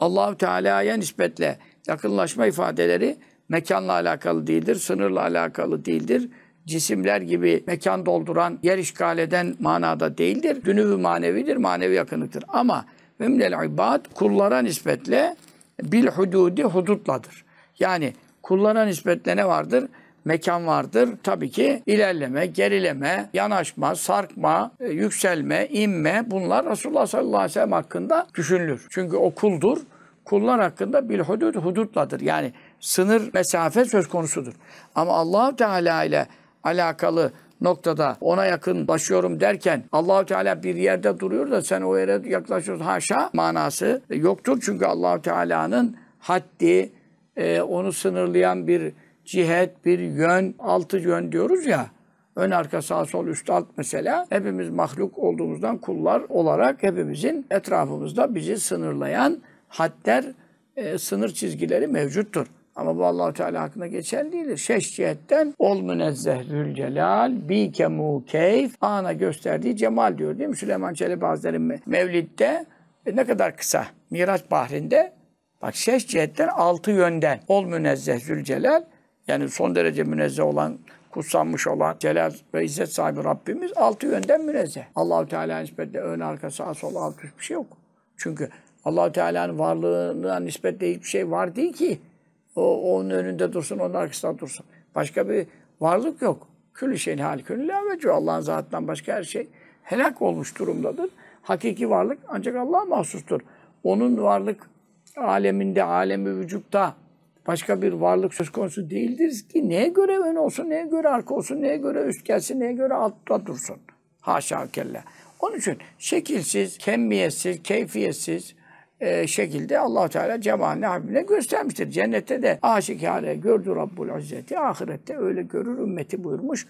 Allah-u Teala'ya nispetle yakınlaşma ifadeleri mekanla alakalı değildir, sınırla alakalı değildir. Cisimler gibi mekan dolduran, yer işgal eden manada değildir. Dünü manevidir, manevi yakınlıktır. Ama ve minel ibad kullara nispetle bil hududi hudutladır. Yani kullara nispetle ne vardır? Mekan vardır. Tabii ki ilerleme, gerileme, yanaşma, sarkma, yükselme, inme bunlar Resulullah sallallahu aleyhi ve sellem hakkında düşünülür. Çünkü o kuldur. Kullar hakkında bil hudud hudutladır. Yani sınır, mesafe söz konusudur. Ama Allah-u Teala ile alakalı noktada ona yakınlaşıyorum derken Allah-u Teala bir yerde duruyor da sen o yere yaklaşıyorsun haşa manası yoktur. Çünkü Allah-u Teala'nın haddi, onu sınırlayan bir cihet, bir yön, altı yön diyoruz ya. Ön, arka, sağ, sol, üst, alt mesela. Hepimiz mahluk olduğumuzdan kullar olarak hepimizin etrafımızda bizi sınırlayan hadler, sınır çizgileri mevcuttur. Ama bu Allah-u Teala hakkında geçerli değildir. Şeş cihetten ol münezzeh zülcelal bike mukeyf ana gösterdiği cemal diyor değil mi? Süleyman Çelebi Hazretleri'nin Mevlid'de ne kadar kısa. Miraç bahrinde bak şeş cihetten 6 yönden ol münezzeh zülcelal yani son derece münezzeh olan, kutsanmış olan celal ve izzet sahibi Rabbimiz 6 yönden münezzeh. Allah-u Teala nispetle ön, arka, sağ, sol, alt, üst bir şey yok. Çünkü Allah-u Teala'nın varlığına nispetle hiçbir şey var değil ki. Onun önünde dursun, onun arkasında dursun. Başka bir varlık yok. Külü şeyin halikün la vecû. Allah'ın zatından başka her şey helak olmuş durumdadır. Hakiki varlık ancak Allah'a mahsustur. Onun varlık aleminde, alemi vücutta başka bir varlık söz konusu değildir ki neye göre ön olsun, neye göre arka olsun, neye göre üst gelsin, neye göre altta dursun. Haşa kella. Onun için şekilsiz, kemmiyetsiz, keyfiyetsiz şekilde Allah-u Teala cemalini Habibine göstermiştir. Cennette de aşikare gördü Rabbul İzzeti, ahirette öyle görür ümmeti buyurmuş.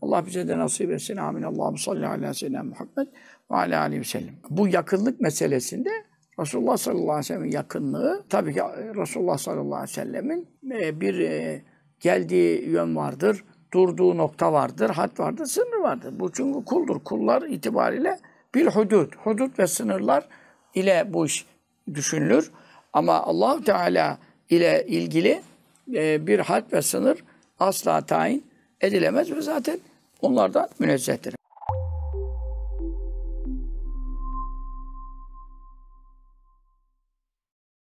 Allah bize de nasip etsin. Amin. Allahümme salli ala seyyidina Muhammed ve ala aleyhi ve sellem. Bu yakınlık meselesinde Resulullah sallallahu aleyhi ve sellem'in yakınlığı, tabii ki Resulullah sallallahu aleyhi ve sellem'in bir geldiği yön vardır, durduğu nokta vardır, had vardır, sınır vardır. Bu çünkü kuldur. Kullar itibariyle bil hudud. Hudud ve sınırlar ile bu iş düşünülür. Ama Allah-u Teala ile ilgili bir had ve sınır asla tayin edilemez ve zaten onlardan münezzehtir.